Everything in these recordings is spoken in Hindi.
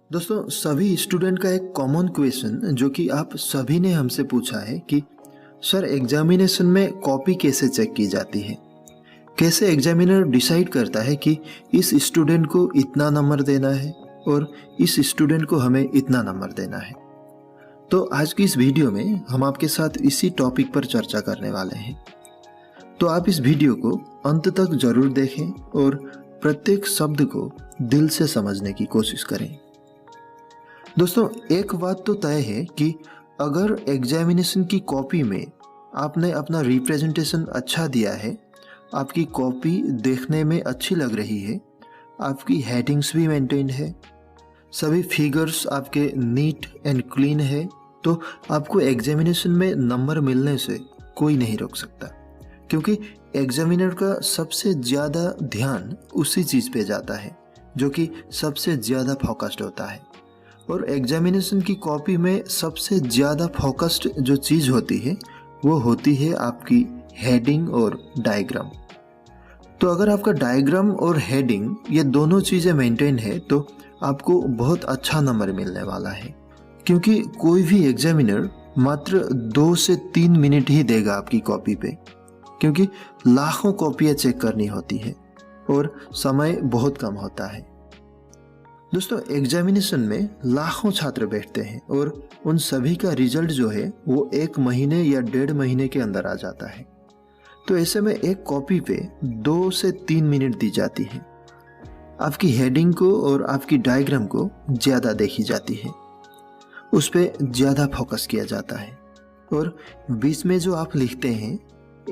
दोस्तों, सभी स्टूडेंट का एक कॉमन क्वेश्चन जो कि आप सभी ने हमसे पूछा है कि सर एग्जामिनेशन में कॉपी कैसे चेक की जाती है। कैसे एग्जामिनर डिसाइड करता है कि इस स्टूडेंट को इतना नंबर देना है और इस स्टूडेंट को हमें इतना नंबर देना है। तो आज की इस वीडियो में हम आपके साथ इसी टॉपिक पर चर्चा करने वाले हैं। तो आप इस वीडियो को अंत तक जरूर देखें और प्रत्येक शब्द को दिल से समझने की कोशिश करें। दोस्तों, एक बात तो तय है कि अगर एग्जामिनेशन की कॉपी में आपने अपना रिप्रेजेंटेशन अच्छा दिया है, आपकी कॉपी देखने में अच्छी लग रही है, आपकी हेडिंग्स भी मेंटेन है, सभी फिगर्स आपके नीट एंड क्लीन है, तो आपको एग्जामिनेशन में नंबर मिलने से कोई नहीं रोक सकता। क्योंकि एग्जामिनर का सबसे ज़्यादा ध्यान उसी चीज़ पे जाता है जो कि सबसे ज़्यादा फोकस्ड होता है। और एग्जामिनेशन की कॉपी में सबसे ज़्यादा फोकस्ड जो चीज़ होती है वो होती है आपकी हेडिंग और डायग्राम। तो अगर आपका डायग्राम और हेडिंग ये दोनों चीज़ें मेंटेन है तो आपको बहुत अच्छा नंबर मिलने वाला है। क्योंकि कोई भी एग्जामिनर मात्र 2 से 3 मिनट ही देगा आपकी कॉपी पे, क्योंकि लाखों कॉपियाँ चेक करनी होती है और समय बहुत कम होता है। दोस्तों, एग्जामिनेशन में लाखों छात्र बैठते हैं और उन सभी का रिजल्ट जो है वो 1 महीने या 1.5 महीने के अंदर आ जाता है। तो ऐसे में एक कॉपी पे 2 से 3 मिनट दी जाती है। आपकी हेडिंग को और आपकी डायग्राम को ज़्यादा देखी जाती है, उस पर ज़्यादा फोकस किया जाता है। और बीच में जो आप लिखते हैं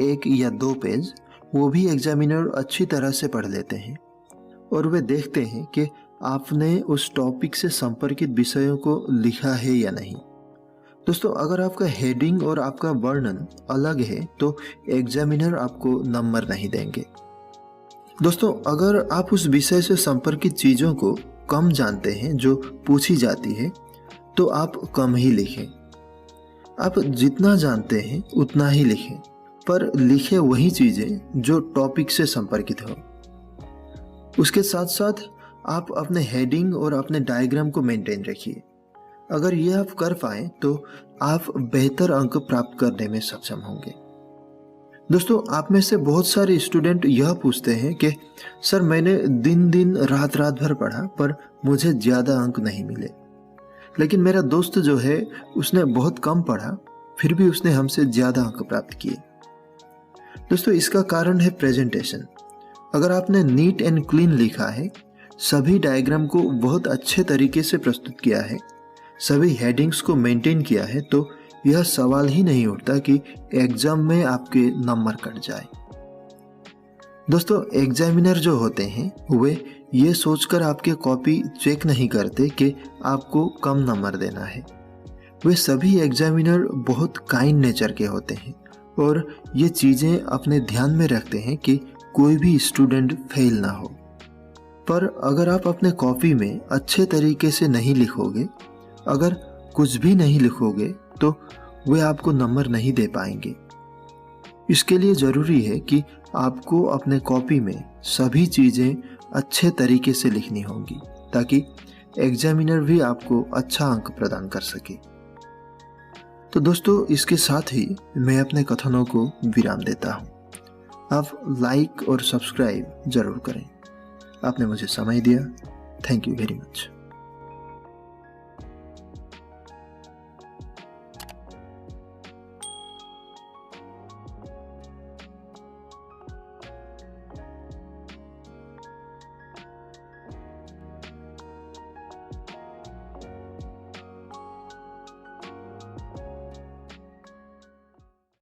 1 या 2 पेज, वो भी एग्जामिनर अच्छी तरह से पढ़ लेते हैं और वे देखते हैं कि आपने उस टॉपिक से संपर्कित विषयों को लिखा है या नहीं। दोस्तों, अगर आपका हेडिंग और आपका वर्णन अलग है तो एग्जामिनर आपको नंबर नहीं देंगे। दोस्तों, अगर आप उस विषय से संपर्कित चीज़ों को कम जानते हैं जो पूछी जाती है तो आप कम ही लिखें। आप जितना जानते हैं उतना ही लिखें, पर लिखें वही चीज़ें जो टॉपिक से संपर्कित हो। उसके साथ साथ आप अपने हेडिंग और अपने डायग्राम को मेंटेन रखिए। अगर ये आप कर पाएँ तो आप बेहतर अंक प्राप्त करने में सक्षम होंगे। दोस्तों, आप में से बहुत सारे स्टूडेंट यह पूछते हैं कि सर मैंने दिन दिन रात रात भर पढ़ा पर मुझे ज़्यादा अंक नहीं मिले, लेकिन मेरा दोस्त जो है उसने बहुत कम पढ़ा फिर भी उसने हमसे ज़्यादा अंक प्राप्त किए। दोस्तों, इसका कारण है प्रेजेंटेशन। अगर आपने नीट एंड क्लीन लिखा है, सभी डायग्राम को बहुत अच्छे तरीके से प्रस्तुत किया है, सभी हेडिंग्स को मेंटेन किया है, तो यह सवाल ही नहीं उठता कि एग्जाम में आपके नंबर कट जाए। दोस्तों, एग्जामिनर जो होते हैं वे ये सोचकर आपके कॉपी चेक नहीं करते कि आपको कम नंबर देना है। वे सभी एग्जामिनर बहुत काइंड नेचर के होते हैं और ये चीज़ें अपने ध्यान में रखते हैं कि कोई भी स्टूडेंट फेल ना हो। पर अगर आप अपने कॉपी में अच्छे तरीके से नहीं लिखोगे, अगर कुछ भी नहीं लिखोगे, तो वे आपको नंबर नहीं दे पाएंगे। इसके लिए ज़रूरी है कि आपको अपने कॉपी में सभी चीज़ें अच्छे तरीके से लिखनी होंगी ताकि एग्जामिनर भी आपको अच्छा अंक प्रदान कर सके। तो दोस्तों, इसके साथ ही मैं अपने कथनों को विराम देता हूँ। आप लाइक और सब्सक्राइब ज़रूर करें। आपने मुझे समय दिया, थैंक यू वेरी मच।